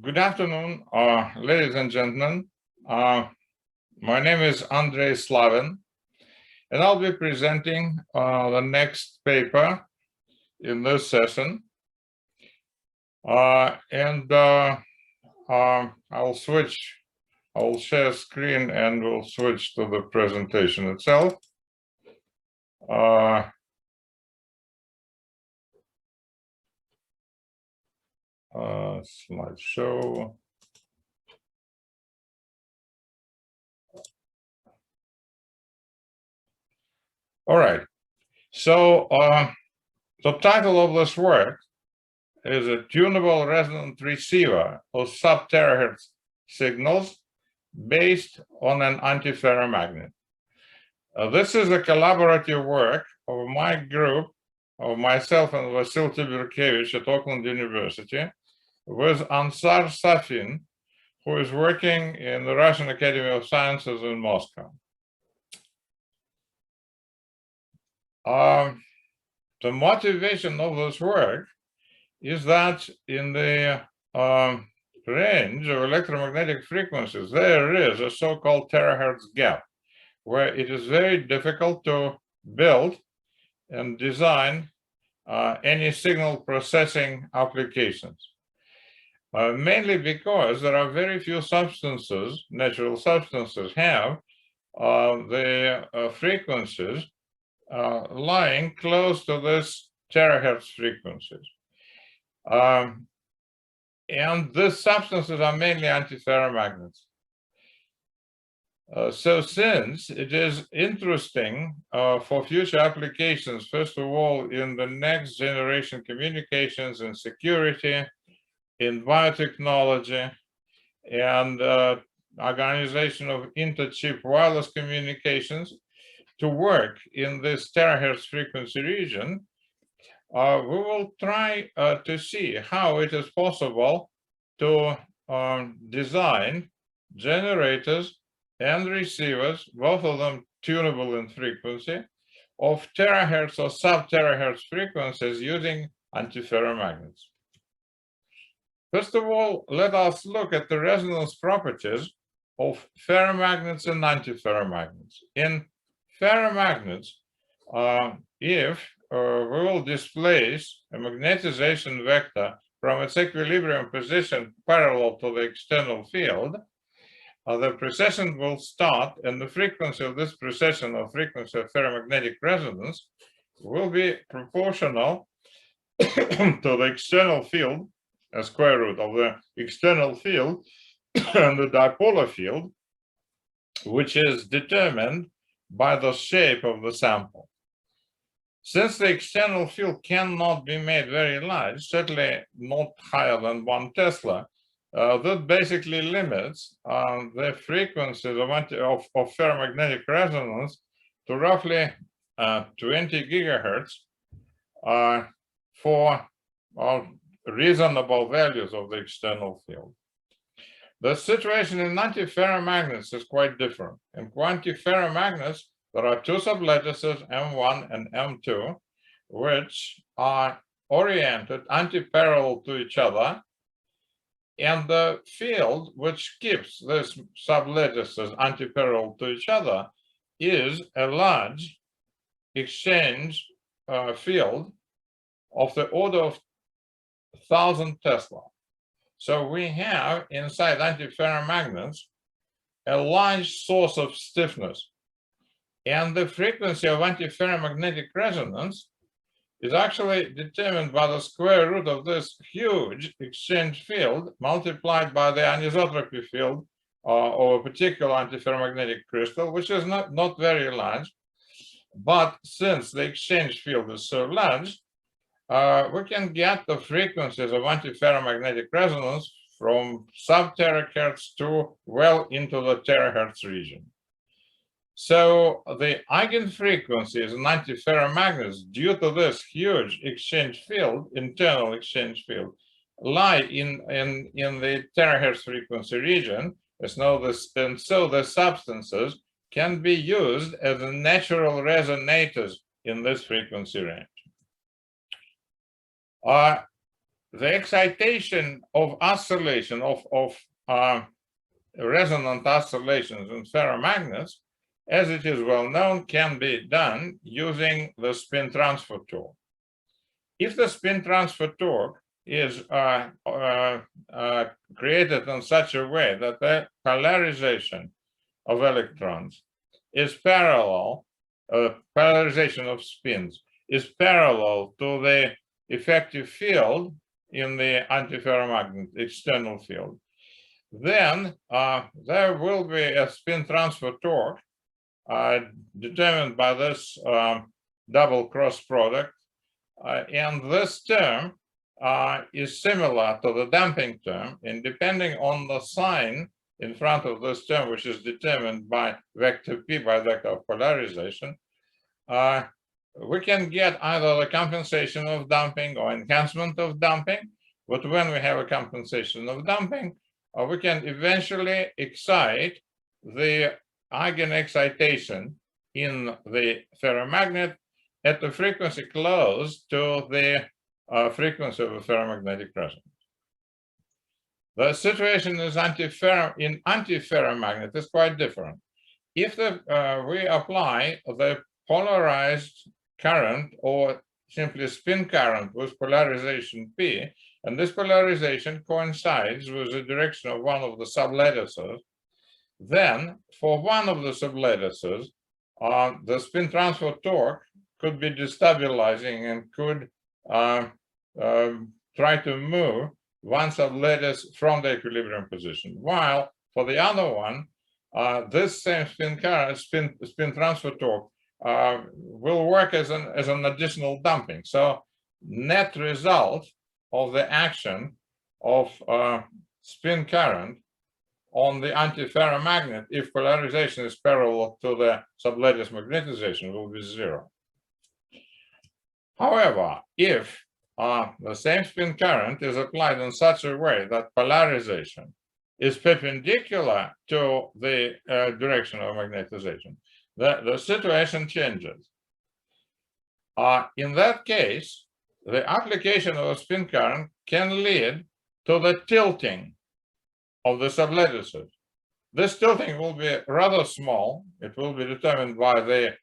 Good afternoon, ladies and gentlemen. My name is Andrei Slavin, and I'll be presenting the next paper in this session. I'll share screen and we'll switch to the presentation itself. Slideshow. All right. So the title of this work is a tunable resonant receiver of sub-THz signals based on an antiferromagnet. This is a collaborative work of my group, of myself and Vasil Tiberkevich at Oakland University, with Ansar Safin, who is working in the Russian Academy of Sciences in Moscow. The motivation of this work is that in the range of electromagnetic frequencies, there is a so-called terahertz gap, where it is very difficult to build and design any signal processing applications. Mainly because there are very few substances, natural substances, have the frequencies lying close to this terahertz frequencies. And these substances are mainly antiferromagnets. So since it is interesting for future applications, first of all, in the next generation communications and security, in biotechnology, and organization of inter-chip wireless communications, to work in this terahertz frequency region, we will try to see how it is possible to design generators and receivers, both of them tunable in frequency, of terahertz or sub-terahertz frequencies using antiferromagnets. First of all, let us look at the resonance properties of ferromagnets and antiferromagnets. In ferromagnets, if we will displace a magnetization vector from its equilibrium position parallel to the external field, the precession will start, and the frequency of this precession, or frequency of ferromagnetic resonance, will be proportional to the external field, a square root of the external field and the dipolar field, which is determined by the shape of the sample. Since the external field cannot be made very large, certainly not higher than 1 Tesla, that basically limits the frequencies of ferromagnetic resonance to roughly 20 gigahertz for reasonable values of the external field. The situation in antiferromagnets is quite different. In antiferromagnets, there are two sublattices, M1 and M2, which are oriented antiparallel to each other, and the field which keeps these sublattices antiparallel to each other is a large exchange field of the order of 1,000 Tesla. So we have inside antiferromagnets a large source of stiffness, and the frequency of antiferromagnetic resonance is actually determined by the square root of this huge exchange field multiplied by the anisotropy field of a particular antiferromagnetic crystal, which is not very large. But since the exchange field is so large, we can get the frequencies of antiferromagnetic resonance from sub-terahertz to well into the terahertz region. So the eigenfrequencies in antiferromagnets, due to this huge exchange field, internal exchange field, lie in the terahertz frequency region. And so the substances can be used as natural resonators in this frequency range. the excitation of oscillation of resonant oscillations in ferromagnets, as it is well known, can be done using the spin transfer torque. If the spin transfer torque is created in such a way that the polarization of electrons is parallel, polarization of spins is parallel to the effective field in the antiferromagnet external field, then there will be a spin transfer torque determined by this double cross product, and this term is similar to the damping term, and depending on the sign in front of this term, which is determined by vector P, by vector of polarization, we can get either the compensation of damping or enhancement of damping. But when we have a compensation of damping, we can eventually excite the eigenexcitation in the ferromagnet at the frequency close to the frequency of a ferromagnetic resonance. The situation is in antiferromagnet is quite different. If we apply the polarized current or simply spin current with polarization P, and this polarization coincides with the direction of one of the sublattices, then for one of the sublattices, the spin transfer torque could be destabilizing and could try to move one sublattice from the equilibrium position, while for the other one, this same spin transfer torque will work as an additional damping. So net result of the action of spin current on the antiferromagnet, if polarization is parallel to the sublattice magnetization, will be zero. However, if the same spin current is applied in such a way that polarization is perpendicular to the direction of magnetization, the situation changes. In that case, the application of a spin current can lead to the tilting of the sublattices. This tilting will be rather small. It will be determined by the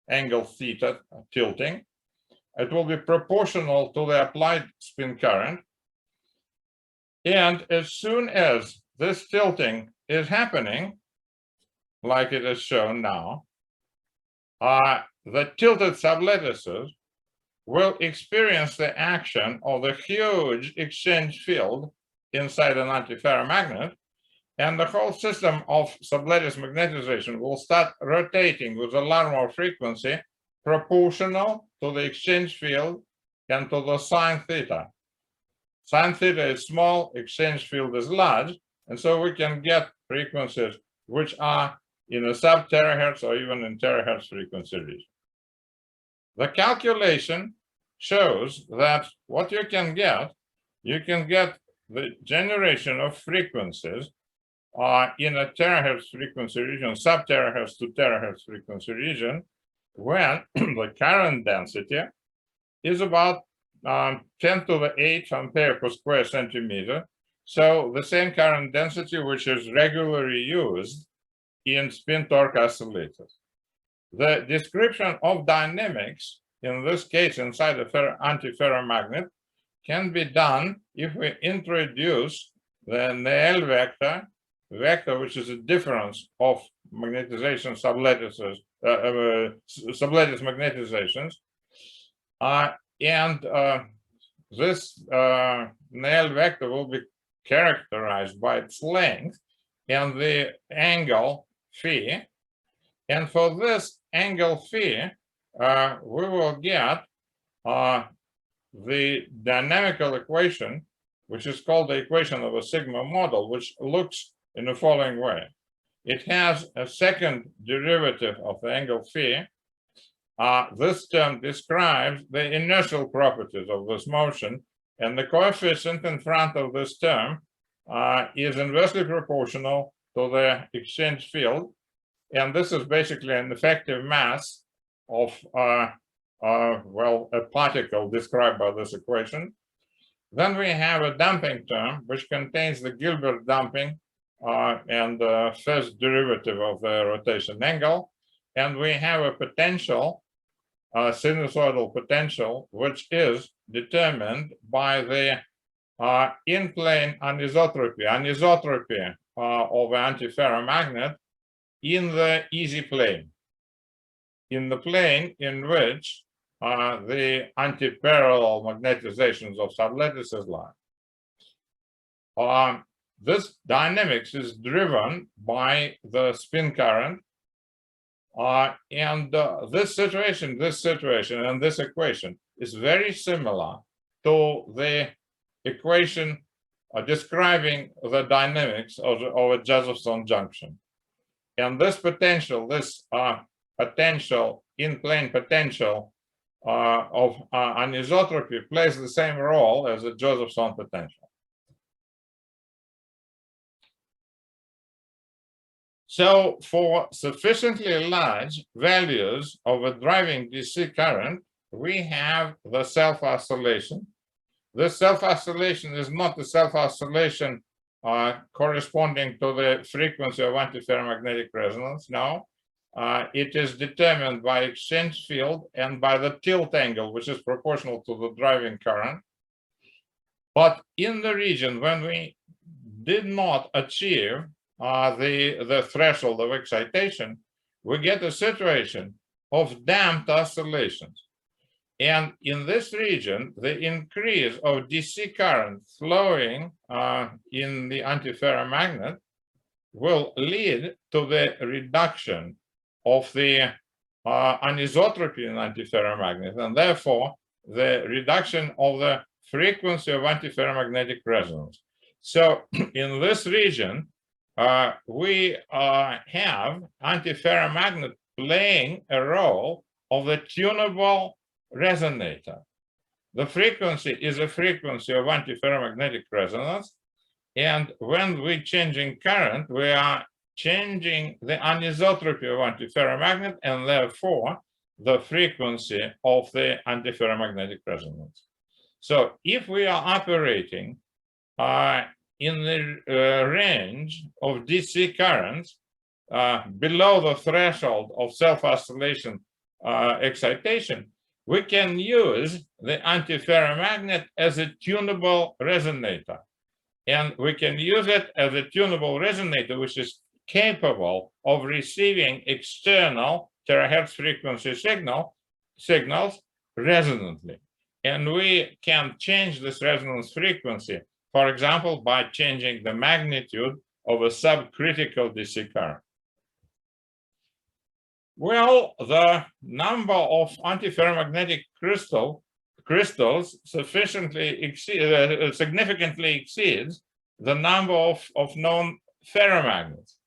angle theta tilting. It will be proportional to the applied spin current. And as soon as this tilting is happening, like it is shown now, the tilted sublattices will experience the action of the huge exchange field inside an antiferromagnet, and the whole system of sublattice magnetization will start rotating with a Larmor frequency proportional to the exchange field and to the sine theta. Sine theta is small, exchange field is large, and so we can get frequencies which are in a sub-THz or even in THz frequency region. The calculation shows that what you can get the generation of frequencies in a THz frequency region, sub-THz to THz frequency region, when the current density is about 10 to the 8th ampere per square centimeter. So the same current density which is regularly used in spin torque oscillators. The description of dynamics, in this case inside the antiferromagnet, can be done if we introduce the Néel vector, which is a difference of magnetization sublattices, sublattice magnetizations, and this Néel vector will be characterized by its length and the angle phi. And for this angle phi, we will get the dynamical equation, which is called the equation of a sigma model, which looks in the following way. It has a second derivative of the angle phi. This term describes the inertial properties of this motion, and the coefficient in front of this term is inversely proportional to the exchange field. And this is basically an effective mass of, well, a particle described by this equation. Then we have a damping term, which contains the Gilbert damping and the first derivative of the rotation angle. And we have a potential, sinusoidal potential, which is determined by the in-plane anisotropy of antiferromagnet in the easy plane, in the plane in which the antiparallel magnetizations of sublattices lie. This dynamics is driven by the spin current, and this situation and this equation is very similar to the equation describing the dynamics of a Josephson junction. And this potential, in-plane potential of anisotropy plays the same role as a Josephson potential. So for sufficiently large values of a driving DC current, we have the self-oscillation. This self-oscillation is not the self-oscillation corresponding to the frequency of antiferromagnetic resonance. No, it is determined by exchange field and by the tilt angle, which is proportional to the driving current. But in the region when we did not achieve the threshold of excitation, we get a situation of damped oscillations. And in this region, the increase of DC current flowing in the antiferromagnet will lead to the reduction of the anisotropy in antiferromagnet, and therefore the reduction of the frequency of antiferromagnetic resonance. So in this region, we have antiferromagnet playing a role of the tunable resonator. The frequency is a frequency of antiferromagnetic resonance, and when we're changing current, we are changing the anisotropy of antiferromagnet and therefore the frequency of the antiferromagnetic resonance. So if we are operating in the range of DC currents below the threshold of self-oscillation excitation, we can use the antiferromagnet as a tunable resonator. And we can use it as a tunable resonator, which is capable of receiving external THz frequency signals resonantly. And we can change this resonance frequency, for example, by changing the magnitude of a subcritical DC current. Well, the number of antiferromagnetic crystals significantly exceeds the number of known ferromagnets.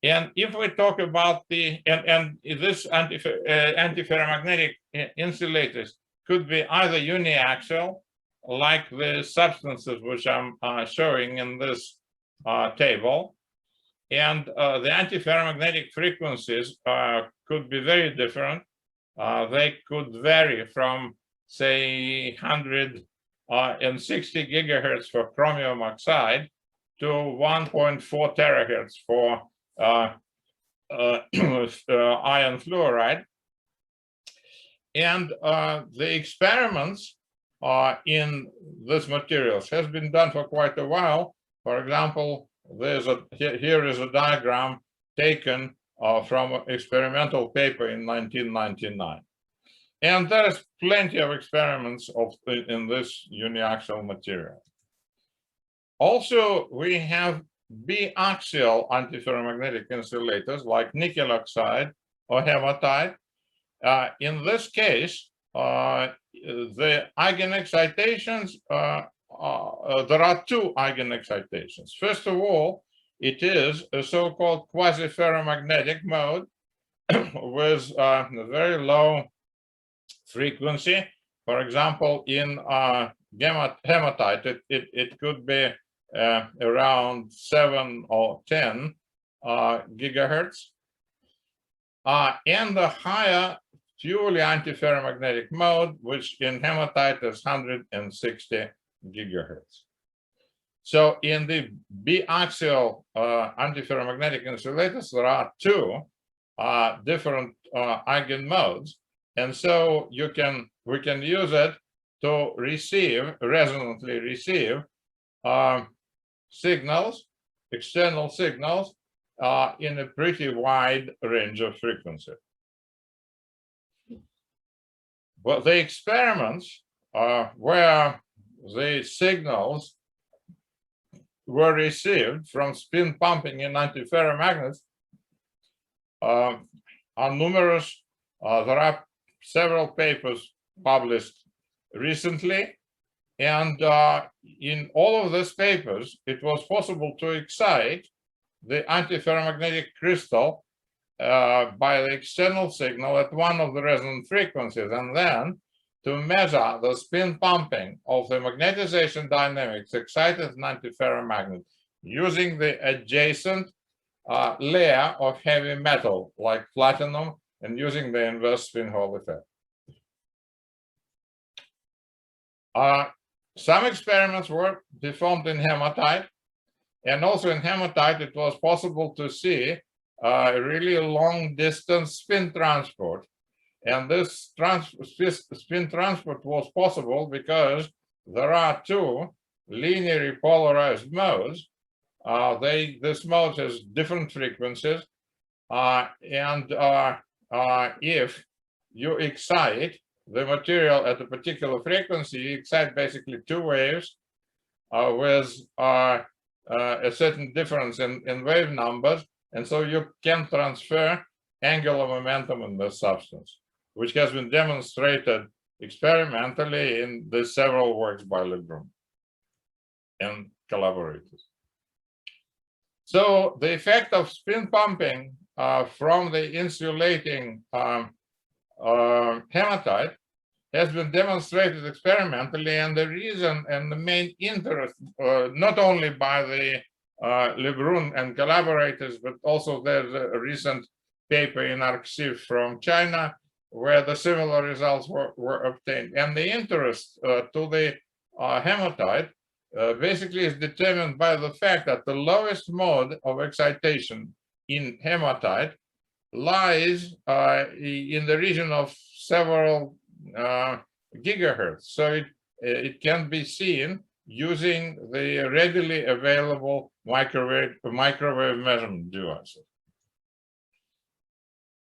And if we talk about this antiferromagnetic insulators could be either uniaxial, like the substances which I'm showing in this table, and the antiferromagnetic frequencies could be very different. They could vary from, say, 160 gigahertz for chromium oxide to 1.4 terahertz for iron fluoride. And the experiments in these materials has been done for quite a while. For example, here is a diagram taken from an experimental paper in 1999. And there's plenty of experiments in this uniaxial material. Also, we have biaxial antiferromagnetic insulators like nickel oxide or hematite. In this case, the eigenexcitations, there are two eigenexcitations. First of all, it is a so-called quasi-ferromagnetic mode with a very low frequency. For example, in hematite, it could be around 7 or 10 gigahertz. And the higher purely antiferromagnetic mode, which in hematite is 160 gigahertz. So in the biaxial antiferromagnetic insulators, there are two different eigenmodes, and so we can use it to resonantly receive signals, external signals, in a pretty wide range of frequency. But the experiments where the signals were received from spin pumping in antiferromagnets are numerous. There are several papers published recently, and in all of these papers, it was possible to excite the antiferromagnetic crystal by the external signal at one of the resonant frequencies, and then to measure the spin pumping of the magnetization dynamics excited in antiferromagnet using the adjacent layer of heavy metal like platinum and using the inverse spin Hall effect. Some experiments were performed in hematite, and also in hematite it was possible to see really long distance spin transport. And this spin transport was possible because there are two linearly polarized modes. This mode has different frequencies, and if you excite the material at a particular frequency, you excite basically two waves with a certain difference in wave numbers, and so you can transfer angular momentum in the substance, which has been demonstrated experimentally in the several works by Lebrun and collaborators. So the effect of spin pumping from the insulating hematite has been demonstrated experimentally, and the reason and the main interest, not only by the Lebrun and collaborators, but also there's a recent paper in ARXIV from China where the similar results were obtained. And the interest to the hematite basically is determined by the fact that the lowest mode of excitation in hematite lies in the region of several gigahertz. So it can be seen using the readily available microwave measurement devices.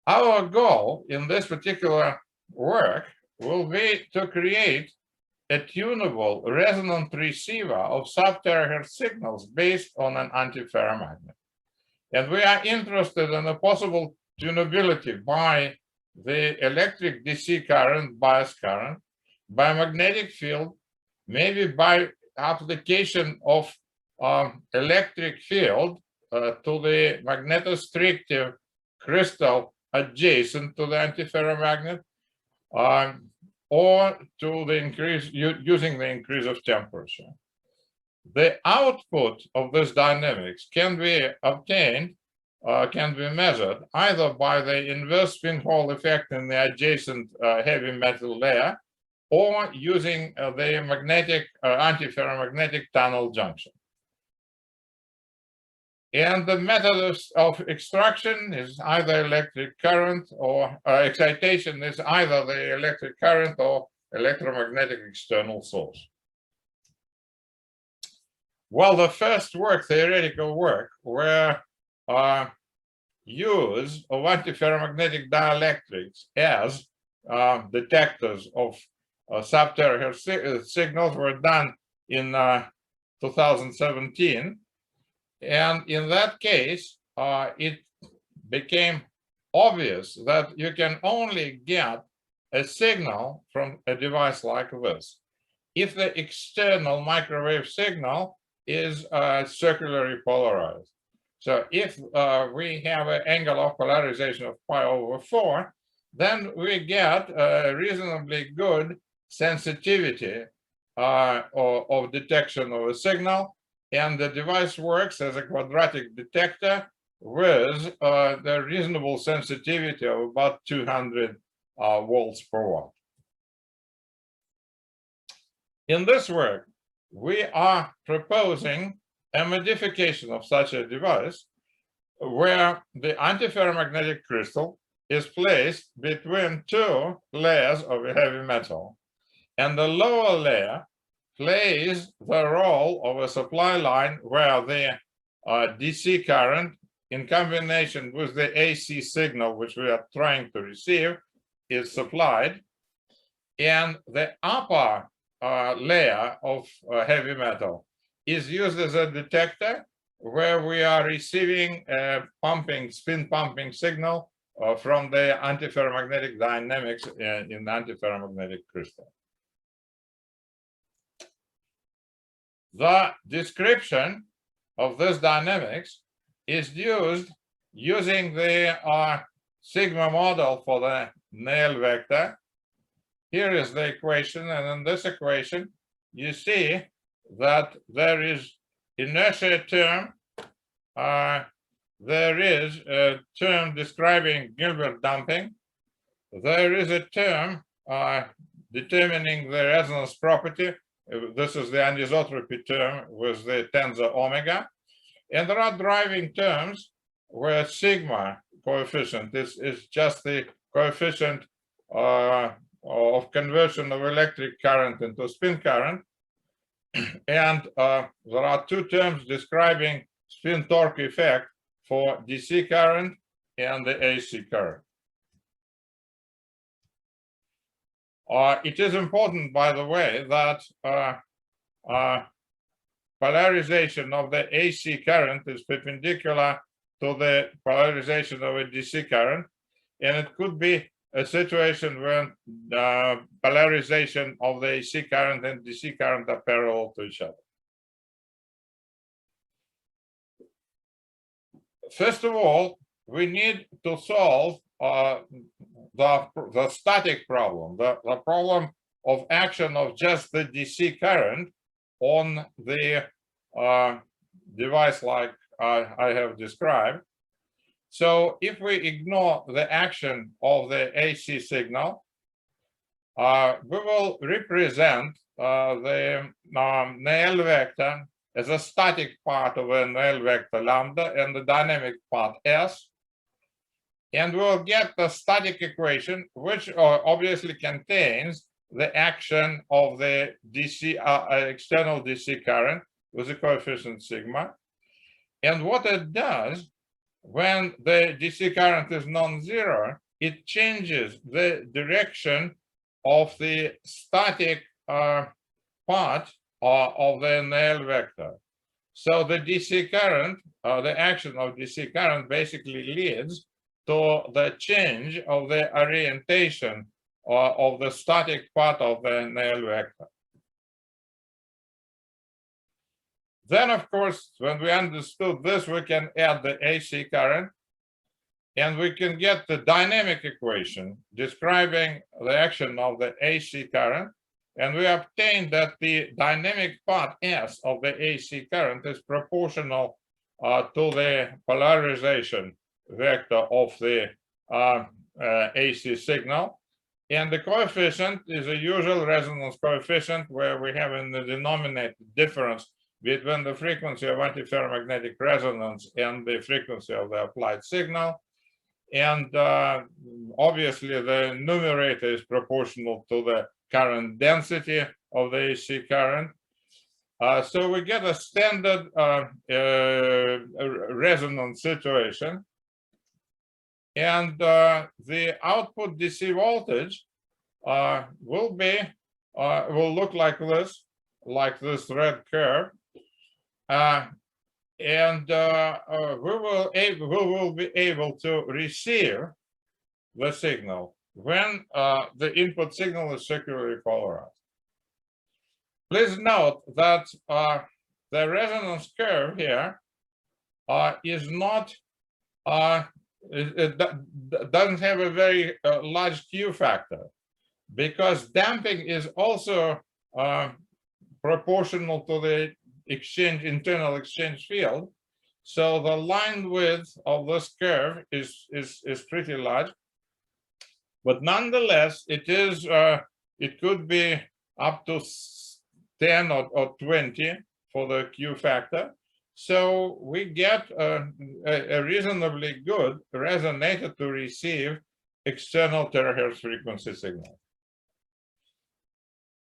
Our goal in this particular work will be to create a tunable resonant receiver of sub-THz signals based on an antiferromagnet. And we are interested in a possible tunability by the electric DC current, bias current, by magnetic field, maybe by application of electric field to the magnetostrictive crystal adjacent to the antiferromagnet, or to the increase using the increase of temperature. The output of this dynamics can be obtained, can be measured either by the inverse spin Hall effect in the adjacent heavy metal layer, or using the magnetic antiferromagnetic tunnel junction. And the method of extraction is either electric current or excitation is either the electric current or electromagnetic external source. Well, the first work, theoretical work, were use of antiferromagnetic dielectrics as detectors of sub-THz signals were done in 2017. And in that case, it became obvious that you can only get a signal from a device like this if the external microwave signal is circularly polarized. So if we have an angle of polarization of pi/4, then we get a reasonably good sensitivity of detection of a signal, and the device works as a quadratic detector with the reasonable sensitivity of about 200 volts per watt. In this work, we are proposing a modification of such a device where the antiferromagnetic crystal is placed between two layers of a heavy metal, and the lower layer plays the role of a supply line where the DC current in combination with the AC signal which we are trying to receive is supplied, and the upper layer of heavy metal is used as a detector where we are receiving a spin pumping signal from the antiferromagnetic dynamics in the antiferromagnetic crystal. The description of this dynamics is used using the sigma model for the Néel vector. Here is the equation, and in this equation, you see that there is inertia term, there is a term describing Gilbert damping, there is a term determining the resonance property. This is the anisotropy term with the tensor omega, and there are driving terms where sigma coefficient is just the coefficient of conversion of electric current into spin current, and there are two terms describing spin torque effect for DC current and the AC current. It is important, by the way, that polarization of the AC current is perpendicular to the polarization of a DC current, and it could be a situation when polarization of the AC current and DC current are parallel to each other. First of all, we need to solve the static problem, the problem of action of just the DC current on the device like I have described. So if we ignore the action of the AC signal, we will represent the Néel vector as a static part of a Néel vector lambda and the dynamic part S. And we'll get the static equation, which obviously contains the action of the DC external DC current with the coefficient sigma. And what it does when the DC current is non-zero, it changes the direction of the static part of the Néel vector. So the DC current, the action of DC current basically leads to the change of the orientation of the static part of the Néel vector. Then, of course, when we understood this, we can add the AC current, and we can get the dynamic equation describing the action of the AC current, and we obtain that the dynamic part S of the AC current is proportional to the polarization vector of the AC signal, and the coefficient is a usual resonance coefficient where we have in the denominator difference between the frequency of antiferromagnetic resonance and the frequency of the applied signal, and obviously the numerator is proportional to the current density of the AC current. So we get a standard resonance situation. And the output DC voltage will look like this red curve, and we will be able to receive the signal when the input signal is circularly polarized. Please note that the resonance curve here is not it doesn't have a very large Q factor, because damping is also proportional to the internal exchange field. So the line width of this curve is pretty large, but nonetheless it could be up to 10 or 20 for the Q factor. So we get a reasonably good resonator to receive external terahertz frequency signal.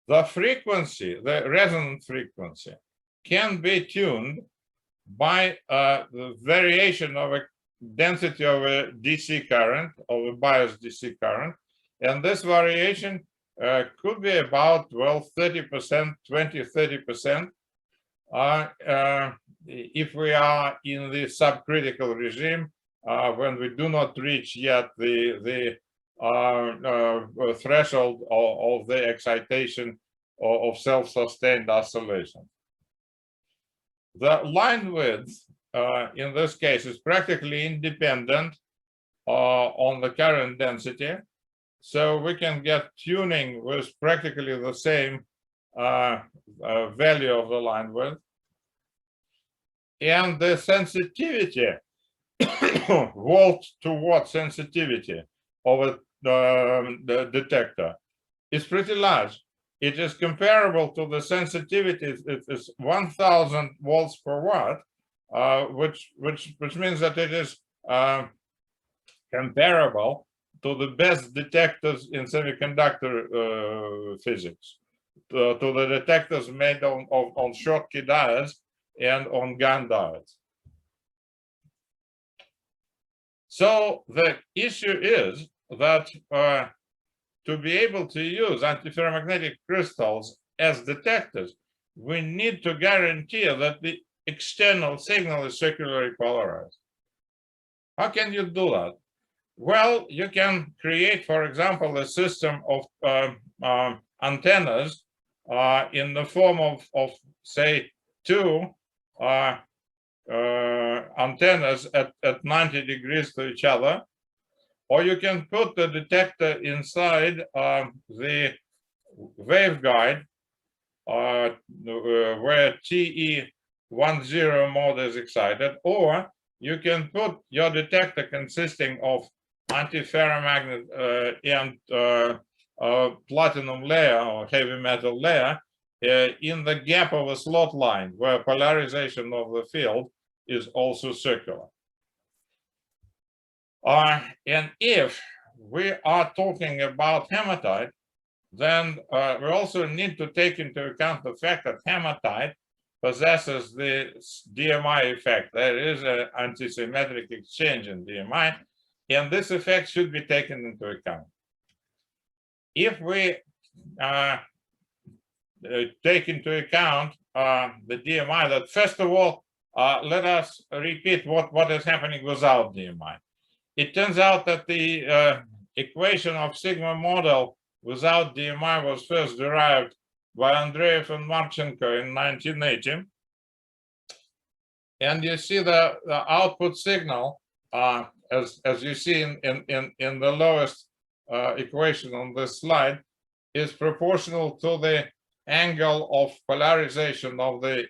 The frequency, the resonant frequency, can be tuned by the variation of a density of a DC current, of a biased DC current. And this variation could be about, well, 30%, 20-30%. If we are in the subcritical regime, when we do not reach yet the threshold of the excitation of self-sustained oscillation. The line width in this case is practically independent on the current density, so we can get tuning with practically the same value of the line width. And the sensitivity, volt to watt sensitivity of the detector is pretty large. It is comparable to the sensitivity. It is 1000 volts per watt, which means that it is comparable to the best detectors in semiconductor physics, to the detectors made on Schottky diodes and on GaN diodes. So the issue is that to be able to use antiferromagnetic crystals as detectors, we need to guarantee that the external signal is circularly polarized. How can you do that? Well, you can create, for example, a system of antennas in the form of say, two antennas at 90 degrees to each other, or you can put the detector inside the waveguide where TE10 mode is excited, or you can put your detector consisting of antiferromagnet and platinum layer or heavy metal layer in the gap of a slot line where polarization of the field is also circular. And if we are talking about hematite, then we also need to take into account the fact that hematite possesses the DMI effect. There is an antisymmetric exchange in DMI, and this effect should be taken into account. If we take into account the DMI, that first of all, let us repeat what is happening without DMI. It turns out that the equation of sigma model without DMI was first derived by Andrei and Marchenko in 1980. And you see the output signal, as you see in the lowest equation on this slide, is proportional to the angle of polarization of the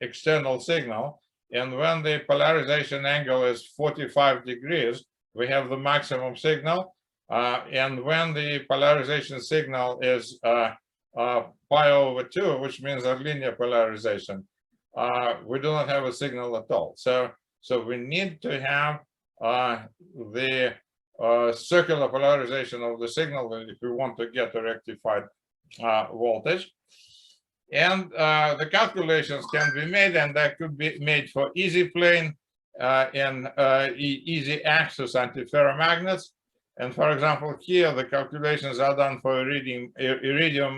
external signal. And when the polarization angle is 45 degrees, we have the maximum signal. And when the polarization signal is pi/2, which means a linear polarization, we do not have a signal at all. So we need to have the circular polarization of the signal if we want to get a rectified voltage. And the calculations can be made, and that could be made for easy plane and easy axis antiferromagnets. And for example, here the calculations are done for iridium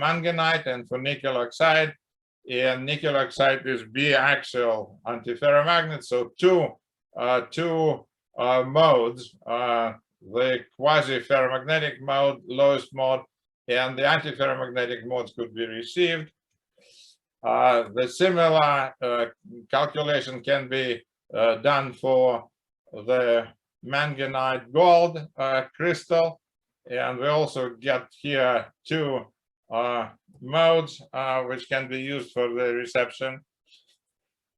manganite and for nickel oxide. And nickel oxide is biaxial antiferromagnet, so two modes, the quasi-ferromagnetic mode, lowest mode, and the antiferromagnetic modes could be received. The similar calculation can be done for the manganite gold crystal, and we also get here two modes which can be used for the reception.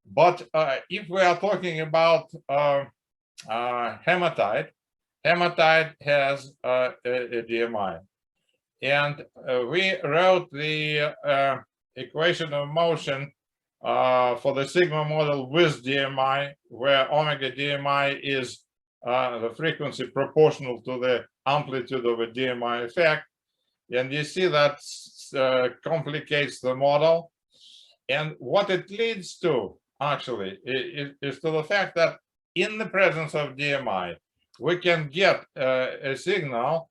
But if we are talking about hematite, hematite has a DMI, and we wrote the equation of motion for the sigma model with DMI, where omega DMI is the frequency proportional to the amplitude of a DMI effect. And you see that complicates the model. And what it leads to, actually, is to the fact that in the presence of DMI, we can get a signal,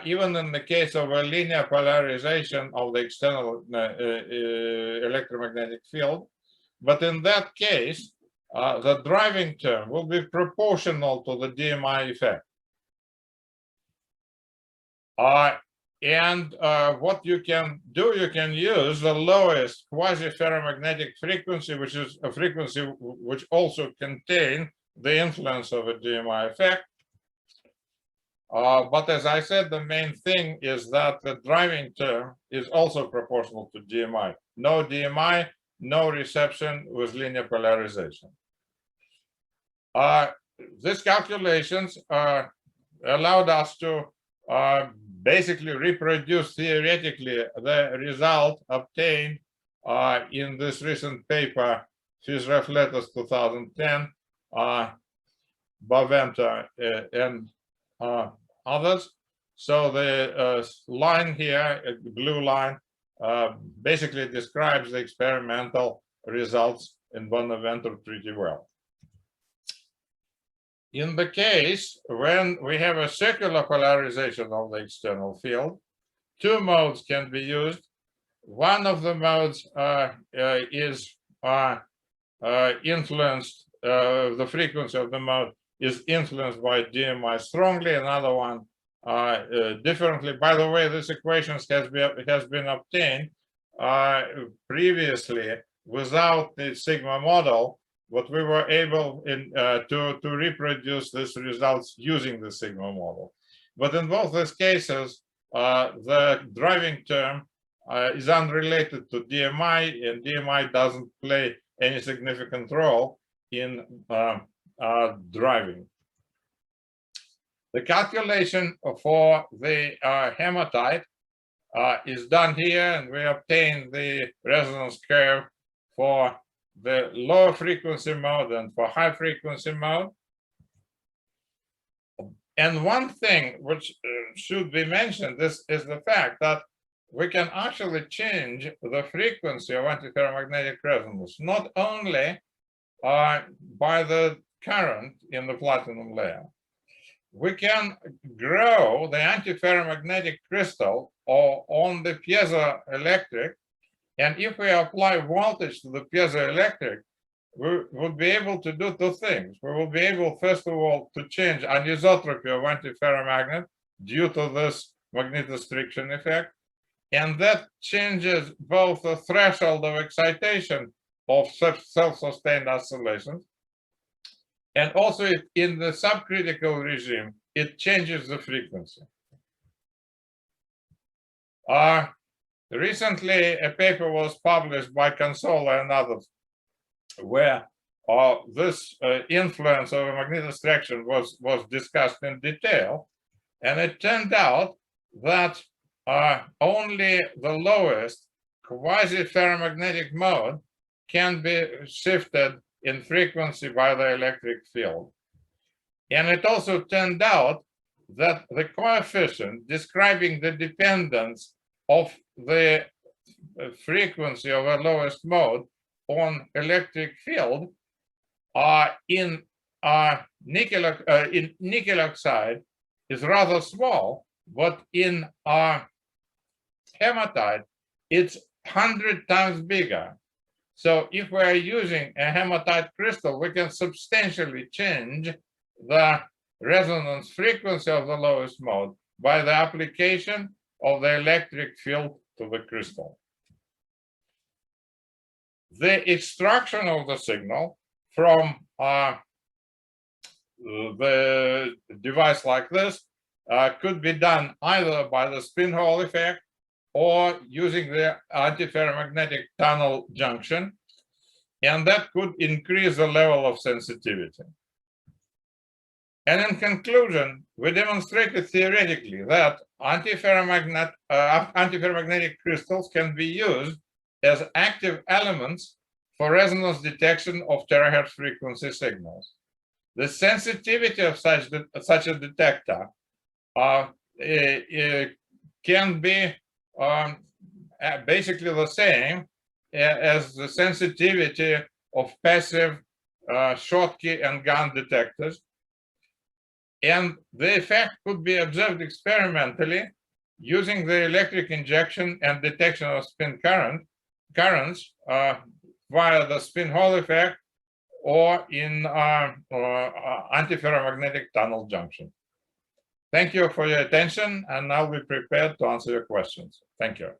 even in the case of a linear polarization of the external electromagnetic field. But in that case, the driving term will be proportional to the DMI effect. And what you can do, you can use the lowest quasi-ferromagnetic frequency, which is a frequency which also contains the influence of a DMI effect. But as I said, the main thing is that the driving term is also proportional to DMI. No DMI, no reception with linear polarization. These calculations allowed us to basically reproduce theoretically the result obtained in this recent paper, PhysRef Letters 2010, Baventa and others. So the line here, the blue line, basically describes the experimental results in Bonaventure pretty well. In the case when we have a circular polarization of the external field, two modes can be used. One of the modes is influenced, the frequency of the mode is influenced by DMI strongly, another one differently. By the way, this equation has been obtained previously without the sigma model, but we were able to reproduce these results using the sigma model. But in both these cases, the driving term is unrelated to DMI, and DMI doesn't play any significant role in driving. The calculation for the hematite is done here, and we obtain the resonance curve for the low frequency mode and for high frequency mode. And one thing which should be mentioned is the fact that we can actually change the frequency of antiferromagnetic resonance, not only by the current in the platinum layer. We can grow the antiferromagnetic crystal on the piezoelectric, and if we apply voltage to the piezoelectric, we will be able to do two things. We will be able, first of all, to change anisotropy of antiferromagnet due to this magnetostriction effect, and that changes both the threshold of excitation of self-sustained oscillations, and also in the subcritical regime, it changes the frequency. Recently, a paper was published by Consola and others, where this influence of magnetostriction was discussed in detail, and it turned out that only the lowest quasi-ferromagnetic mode can be shifted in frequency by the electric field. And it also turned out that the coefficient describing the dependence of the frequency of the lowest mode on electric field in nickel oxide is rather small, but in hematite it's 100 times bigger. So if we are using a hematite crystal, we can substantially change the resonance frequency of the lowest mode by the application of the electric field to the crystal. The extraction of the signal from the device like this could be done either by the spin Hall effect or using the antiferromagnetic tunnel junction, and that could increase the level of sensitivity. And in conclusion, we demonstrated theoretically that antiferromagnetic crystals can be used as active elements for resonance detection of terahertz frequency signals. The sensitivity of such a detector can be basically the same as the sensitivity of passive Schottky and GaN detectors. And the effect could be observed experimentally using the electric injection and detection of spin currents via the spin Hall effect or in antiferromagnetic tunnel junction. Thank you for your attention, and I'll be prepared to answer your questions. Thank you.